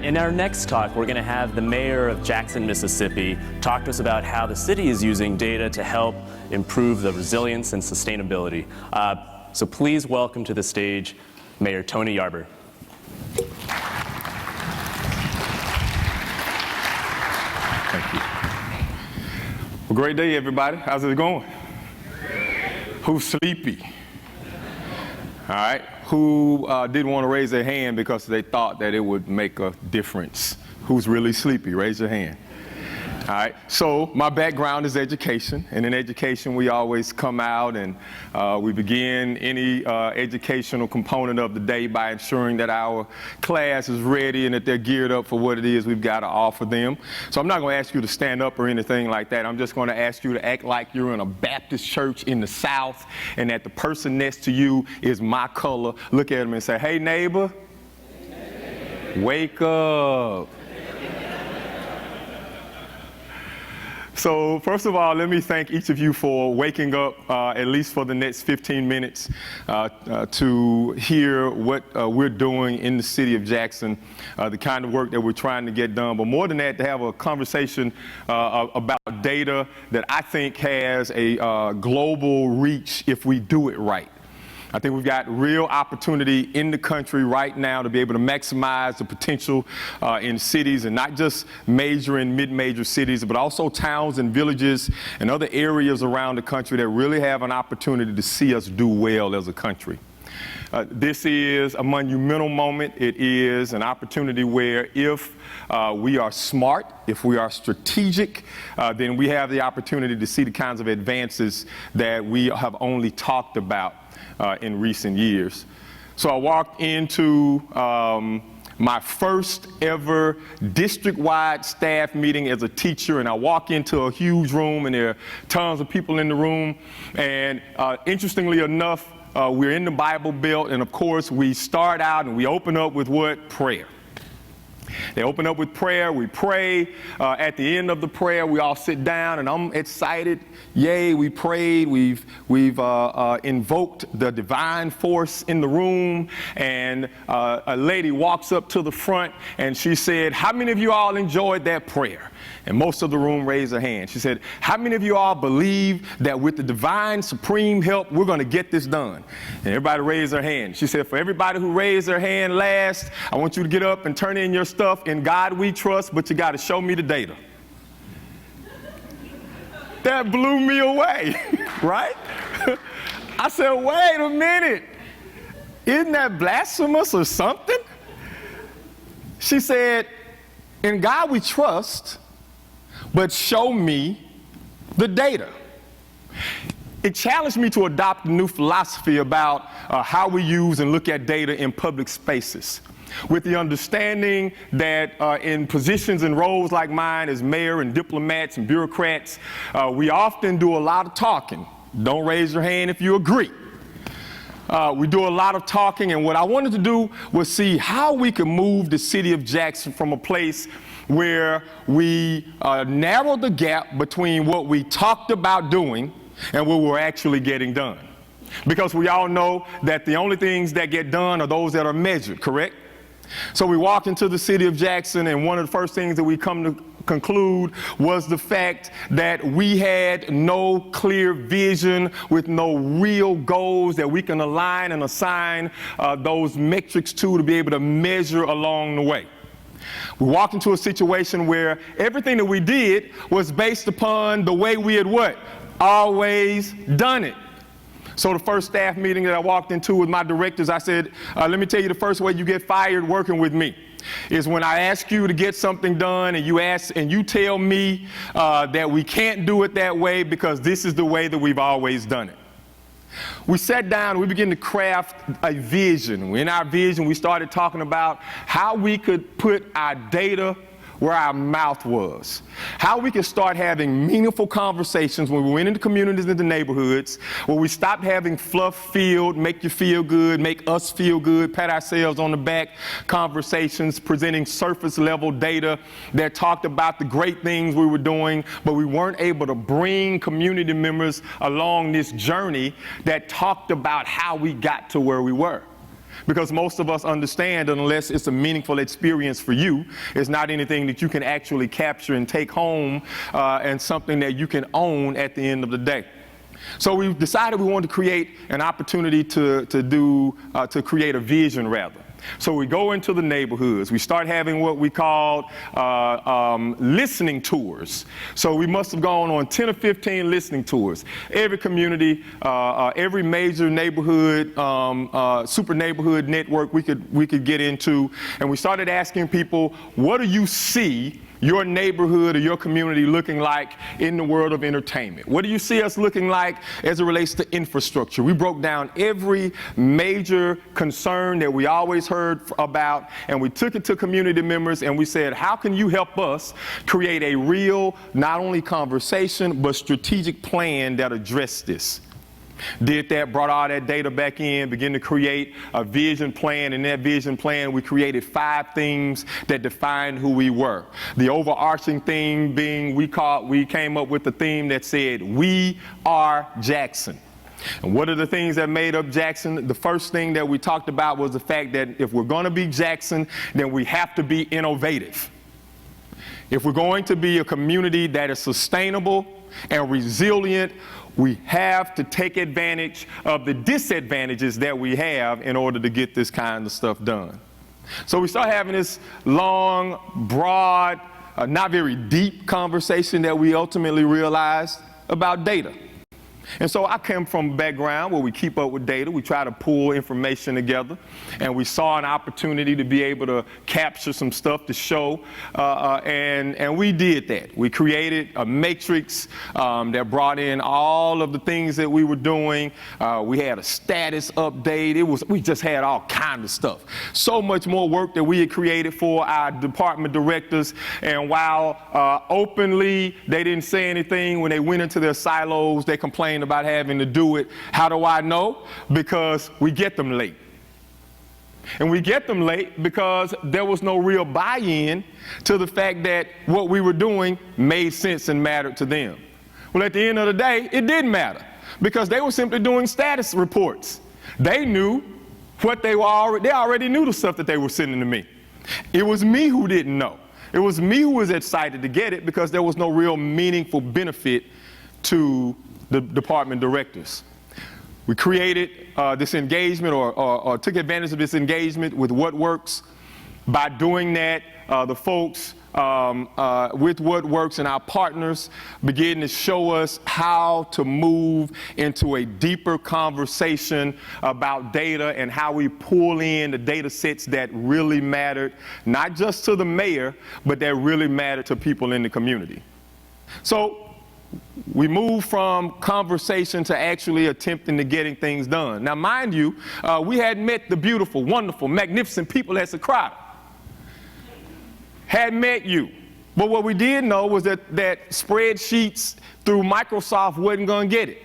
In our next talk, we're going to have the mayor of Jackson, Mississippi, talk to us about how the city is using data to help improve the resilience and sustainability. So please welcome to the stage Mayor Tony Yarber. Thank you. Well, great day, everybody. How's it going? Who's sleepy? All right. Who didn't want to raise their hand because they thought that it would make a difference? Who's really sleepy? Raise your hand. All right. So my background is education, and in education we always come out and we begin any educational component of the day by ensuring that our class is ready and that they're geared up for what it is we've got to offer them. So I'm not going to ask you to stand up or anything like that. I'm just going to ask you to act like you're in a Baptist church in the South and that the person next to you is my color. Look at them and say, "Hey, neighbor, wake up." So first of all, let me thank each of you for waking up at least for the next 15 minutes to hear what we're doing in the city of Jackson, the kind of work that we're trying to get done. But more than that, to have a conversation about data that I think has a global reach if we do it right. I think we've got real opportunity in the country right now to be able to maximize the potential in cities, and not just major and mid-major cities, but also towns and villages and other areas around the country that really have an opportunity to see us do well as a country. This is a monumental moment. It is an opportunity where if we are smart, if we are strategic, then we have the opportunity to see the kinds of advances that we have only talked about in recent years. So I walked into my first ever district-wide staff meeting as a teacher, and I walk into a huge room and there are tons of people in the room, and interestingly enough, we're in the Bible Belt, and of course we start out and we open up with what? Prayer. They open up with prayer, we pray. At the end of the prayer, we all sit down, and I'm excited. Yay, we prayed, we've invoked the divine force in the room, and a lady walks up to the front, and she said, "How many of you all enjoyed that prayer?" And most of the room raised their hand. She said, "How many of you all believe that with the divine supreme help, we're going to get this done?" And everybody raised their hand. She said, "For everybody who raised their hand last, I want you to get up and turn in your stuff. In God we trust, but you got to show me the data." That blew me away, right? I said, wait a minute. Isn't that blasphemous or something? She said, "In God we trust, but show me the data." It challenged me to adopt a new philosophy about how we use and look at data in public spaces, with the understanding that in positions and roles like mine as mayor and diplomats and bureaucrats, we often do a lot of talking. Don't raise your hand if you agree. We do a lot of talking, and what I wanted to do was see how we could move the city of Jackson from a place where we narrowed the gap between what we talked about doing and what we're actually getting done. Because we all know that the only things that get done are those that are measured, correct? So we walked into the city of Jackson, and one of the first things that we come to conclude was the fact that we had no clear vision with no real goals that we can align and assign those metrics to be able to measure along the way. We walked into a situation where everything that we did was based upon the way we had what? Always done it. So the first staff meeting that I walked into with my directors, I said, let me tell you the first way you get fired working with me is when I ask you to get something done and you tell me that we can't do it that way because this is the way that we've always done it. We sat down, we began to craft a vision. In our vision, we started talking about how we could put our data where our mouth was. How we could start having meaningful conversations when we went into communities and the neighborhoods, where we stopped having fluff-filled, make you feel good, make us feel good, pat ourselves on the back conversations, presenting surface-level data that talked about the great things we were doing, but we weren't able to bring community members along this journey that talked about how we got to where we were. because most of us understand that unless it's a meaningful experience for you, it's not anything that you can actually capture and take home and something that you can own at the end of the day. So we decided we wanted to create an opportunity to create a vision rather. So we go into the neighborhoods. We start having what we called listening tours. So we must have gone on 10 or 15 listening tours. Every community, every major neighborhood, super neighborhood network we could get into. And we started asking people, what do you see your neighborhood or your community looking like in the world of entertainment? What do you see us looking like as it relates to infrastructure? We broke down every major concern that we always heard about, and we took it to community members and we said, how can you help us create a real, not only conversation, but strategic plan that addressed this? Did that, brought all that data back in, began to create a vision plan. In that vision plan, we created 5 themes that defined who we were. The overarching theme being we came up with the theme that said, we are Jackson. And what are the things that made up Jackson? The first thing that we talked about was the fact that if we're going to be Jackson, then we have to be innovative. If we're going to be a community that is sustainable and resilient, we have to take advantage of the disadvantages that we have in order to get this kind of stuff done. So we start having this long, broad, not very deep conversation that we ultimately realized about data. And so I came from a background where we keep up with data. We try to pull information together, and we saw an opportunity to be able to capture some stuff to show, and we did that. We created a matrix that brought in all of the things that we were doing. We had a status update. We just had all kinds of stuff. So much more work that we had created for our department directors, and while openly they didn't say anything, when they went into their silos, they complained about having to do it. How do I know? Because we get them late. And we get them late because there was no real buy-in to the fact that what we were doing made sense and mattered to them. Well, at the end of the day, it didn't matter because they were simply doing status reports. They knew what they already knew the stuff that they were sending to me. It was me who didn't know. It was me who was excited to get it because there was no real meaningful benefit to the department directors. We created this engagement or took advantage of this engagement with What Works. By doing that, the folks with What Works and our partners begin to show us how to move into a deeper conversation about data and how we pull in the data sets that really mattered, not just to the mayor, but that really mattered to people in the community. So we moved from conversation to actually attempting to getting things done. Now, mind you, we had met the beautiful, wonderful, magnificent people at Socrata. Had met you. But what we did know was that spreadsheets through Microsoft wasn't going to get it.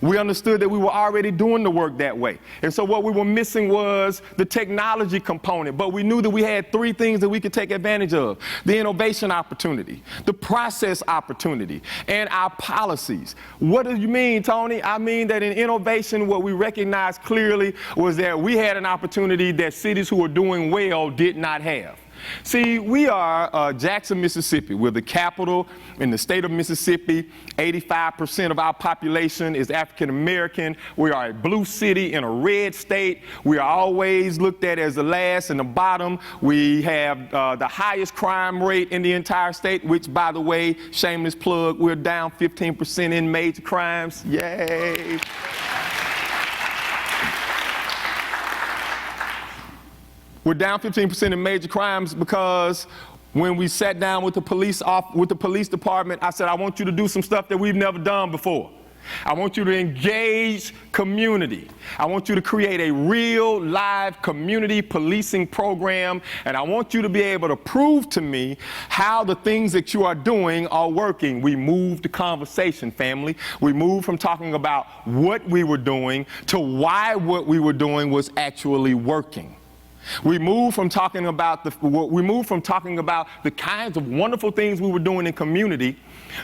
We understood that we were already doing the work that way. And so what we were missing was the technology component. But we knew that we had 3 things that we could take advantage of: the innovation opportunity, the process opportunity, and our policies. What do you mean, Tony? I mean that in innovation, what we recognized clearly was that we had an opportunity that cities who were doing well did not have. See, we are Jackson, Mississippi. We're the capital in the state of Mississippi. 85% of our population is African American. We are a blue city in a red state. We are always looked at as the last and the bottom. We have the highest crime rate in the entire state, which, by the way, shameless plug, we're down 15% in major crimes. Yay. We're down 15% in major crimes because when we sat down with the police department, I said, I want you to do some stuff that we've never done before. I want you to engage community. I want you to create a real live community policing program, and I want you to be able to prove to me how the things that you are doing are working. We moved the conversation, family. We moved from talking about what we were doing to why what we were doing was actually working. We moved from talking about the kinds of wonderful things we were doing in community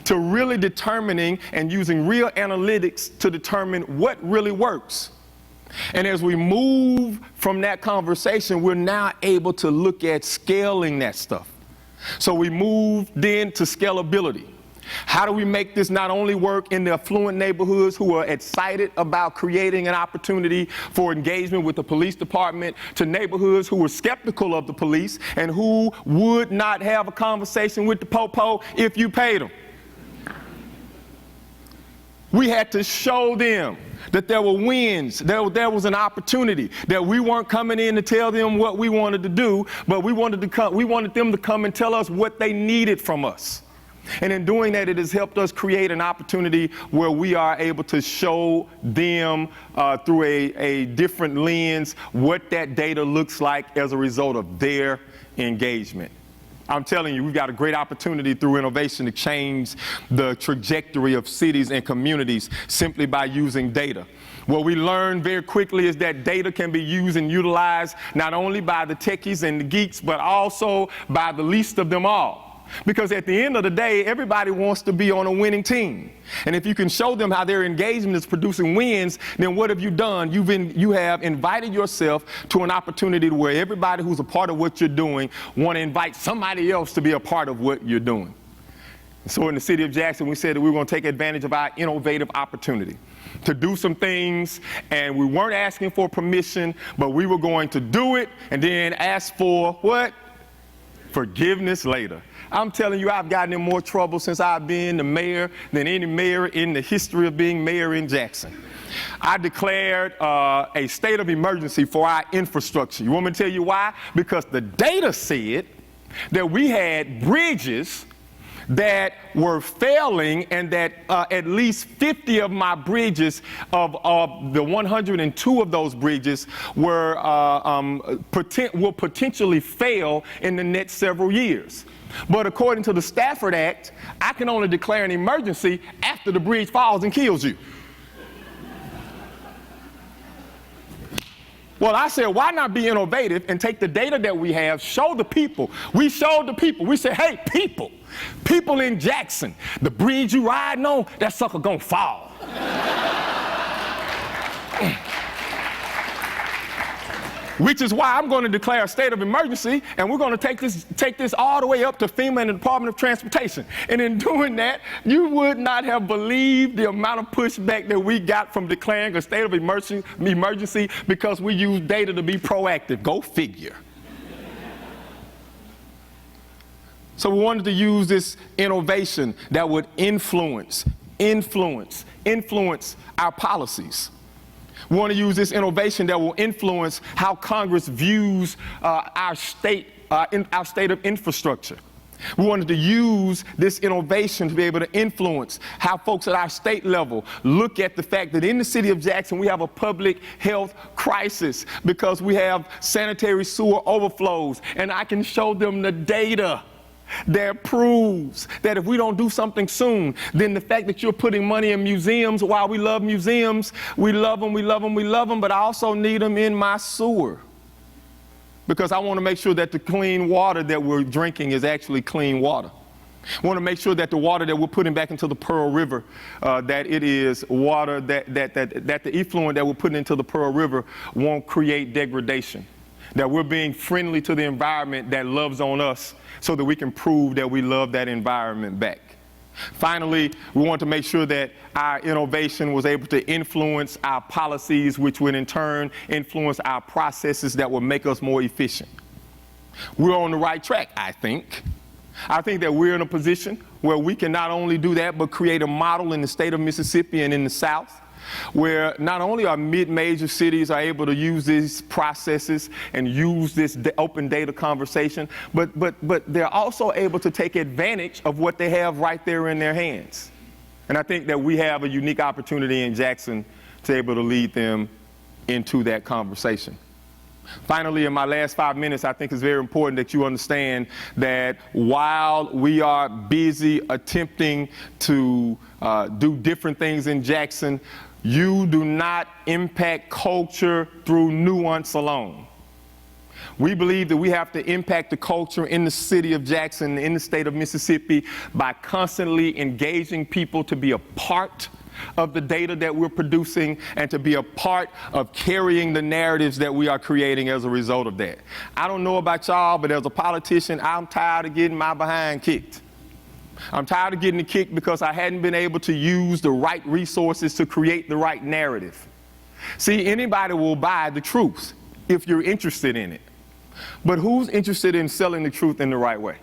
to really determining and using real analytics to determine what really works. And as we move from that conversation, we're now able to look at scaling that stuff. So we move then to scalability. How do we make this not only work in the affluent neighborhoods who are excited about creating an opportunity for engagement with the police department, to neighborhoods who are skeptical of the police and who would not have a conversation with the popo if you paid them? We had to show them that there were wins, there was an opportunity, that we weren't coming in to tell them what we wanted to do, but we wanted them to come and tell us what they needed from us. And in doing that, it has helped us create an opportunity where we are able to show them through a different lens what that data looks like as a result of their engagement. I'm telling you, we've got a great opportunity through innovation to change the trajectory of cities and communities simply by using data. What we learned very quickly is that data can be used and utilized not only by the techies and the geeks, but also by the least of them all. Because at the end of the day, everybody wants to be on a winning team. And if you can show them how their engagement is producing wins, then what have you done? You have invited yourself to an opportunity where everybody who's a part of what you're doing want to invite somebody else to be a part of what you're doing. So in the city of Jackson, we said that we were going to take advantage of our innovative opportunity to do some things, and we weren't asking for permission, but we were going to do it and then ask for what? Forgiveness later. I'm telling you, I've gotten in more trouble since I've been the mayor than any mayor in the history of being mayor in Jackson. I declared a state of emergency for our infrastructure. You want me to tell you why? Because the data said that we had bridges that were failing, and that at least 50 of my bridges, of the 102 of those bridges, will potentially fail in the next several years. But according to the Stafford Act, I can only declare an emergency after the bridge falls and kills you. Well, I said, why not be innovative and take the data that we have, show the people. We showed the people. We said, hey, people in Jackson, the bridge you riding on, that sucker gonna fall. Which is why I'm going to declare a state of emergency, and we're going to take this all the way up to FEMA and the Department of Transportation. And in doing that, you would not have believed the amount of pushback that we got from declaring a state of emergency because we use data to be proactive. Go figure. So we wanted to use this innovation that would influence our policies. We want to use this innovation that will influence how Congress views our state of infrastructure. We wanted to use this innovation to be able to influence how folks at our state level look at the fact that in the city of Jackson we have a public health crisis because we have sanitary sewer overflows, and I can show them the data that proves that if we don't do something soon, then the fact that you're putting money in museums, while we love museums, we love them, but I also need them in my sewer. Because I want to make sure that the clean water that we're drinking is actually clean water. I want to make sure that the water that we're putting back into the Pearl River, that it is water that the effluent that we're putting into the Pearl River won't create degradation. That we're being friendly to the environment that loves on us so that we can prove that we love that environment back. Finally, we want to make sure that our innovation was able to influence our policies, which would in turn influence our processes that will make us more efficient. We're on the right track, I think. I think that we're in a position where we can not only do that, but create a model in the state of Mississippi and in the South, where not only are mid-major cities are able to use these processes and use this open data conversation, but they're also able to take advantage of what they have right there in their hands. And I think that we have a unique opportunity in Jackson to be able to lead them into that conversation. Finally, in my last 5 minutes, I think it's very important that you understand that while we are busy attempting to do different things in Jackson, you do not impact culture through nuance alone. We believe that we have to impact the culture in the city of Jackson, in the state of Mississippi, by constantly engaging people to be a part of the data that we're producing and to be a part of carrying the narratives that we are creating as a result of that. I don't know about y'all, but as a politician, I'm tired of getting my behind kicked. I'm tired of getting the kick because I hadn't been able to use the right resources to create the right narrative. See, anybody will buy the truth if you're interested in it. But who's interested in selling the truth in the right way?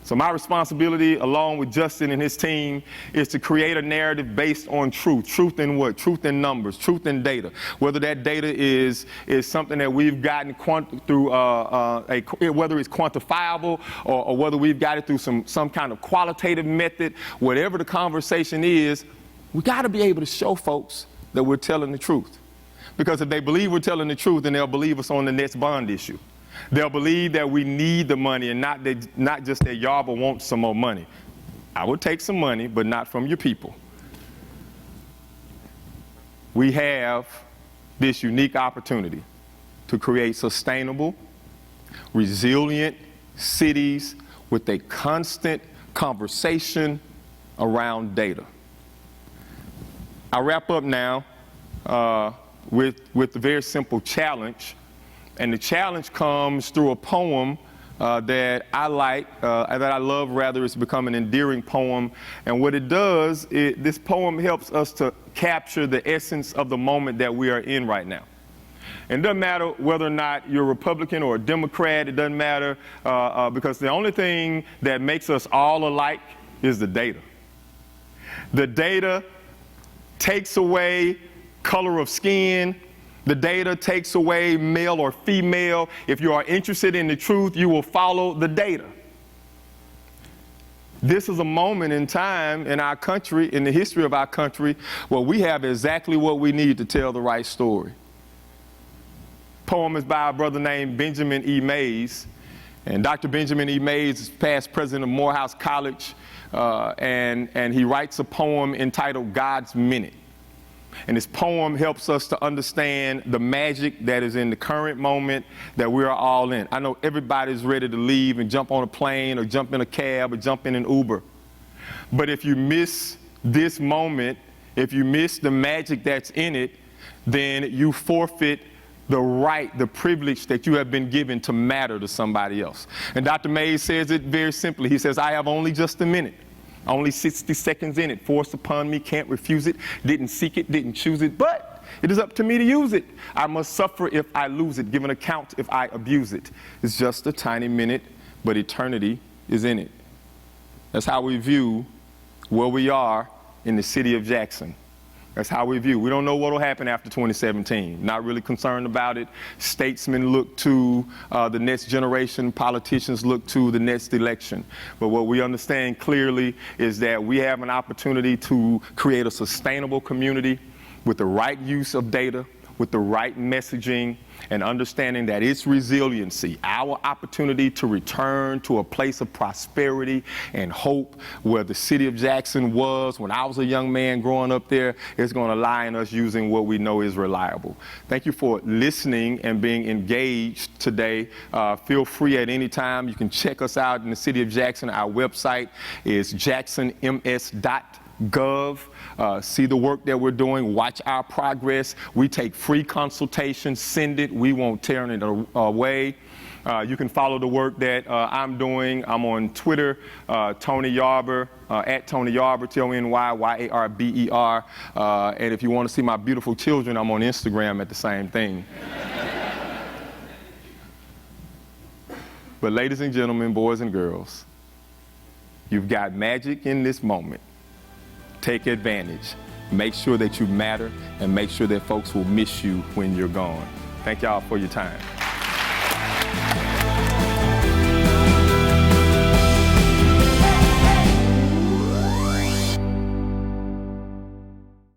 So my responsibility, along with Justin and his team, is to create a narrative based on truth. Truth in what? Truth in numbers, truth in data. Whether that data is something that we've gotten through, whether it's quantifiable or whether we've got it through some kind of qualitative method, whatever the conversation is, we got to be able to show folks that we're telling the truth. Because if they believe we're telling the truth, then they'll believe us on the next bond issue. They'll believe that we need the money and not just that Yarber wants some more money. I will take some money, but not from your people. We have this unique opportunity to create sustainable, resilient cities with a constant conversation around data. I wrap up now with a very simple challenge. And the challenge comes through a poem that I like, that I love rather. It's become an endearing poem. And what it does, this poem helps us to capture the essence of the moment that we are in right now. And it doesn't matter whether or not you're a Republican or a Democrat. It doesn't matter because the only thing that makes us all alike is the data. The data takes away color of skin. The data takes away male or female. If you are interested in the truth, you will follow the data. This is a moment in time in our country, in the history of our country, where we have exactly what we need to tell the right story. Poem is by a brother named Benjamin E. Mays. And Dr. Benjamin E. Mays is past president of Morehouse College, and he writes a poem entitled God's Minute. And this poem helps us to understand the magic that is in the current moment that we are all in. I know everybody's ready to leave and jump on a plane or jump in a cab or jump in an Uber. But if you miss this moment, if you miss the magic that's in it, then you forfeit the right, the privilege that you have been given to matter to somebody else. And Dr. Mays says it very simply. He says, I have only just a minute. Only 60 seconds in it, forced upon me, can't refuse it, didn't seek it, didn't choose it, but it is up to me to use it. I must suffer if I lose it, give an account if I abuse it. It's just a tiny minute, but eternity is in it. That's how we view where we are in the city of Jackson. That's how we view. We don't know what will happen after 2017. Not really concerned about it. Statesmen look to the next generation. Politicians look to the next election. But what we understand clearly is that we have an opportunity to create a sustainable community with the right use of data, with the right messaging, and understanding that its resiliency, our opportunity to return to a place of prosperity and hope where the city of Jackson was when I was a young man growing up there, is going to lie in us using what we know is reliable. Thank you for listening and being engaged today. Feel free at any time. You can check us out in the city of Jackson. Our website is jacksonms.gov. See the work that we're doing, watch our progress. We take free consultations, send it, we won't tear it away. You can follow the work that I'm doing. I'm on Twitter, Tony Yarber, at Tony Yarber, TonyYarber. And if you want to see my beautiful children, I'm on Instagram at the same thing. But ladies and gentlemen, boys and girls, you've got magic in this moment. Take advantage. Make sure that you matter and make sure that folks will miss you when you're gone. Thank y'all for your time.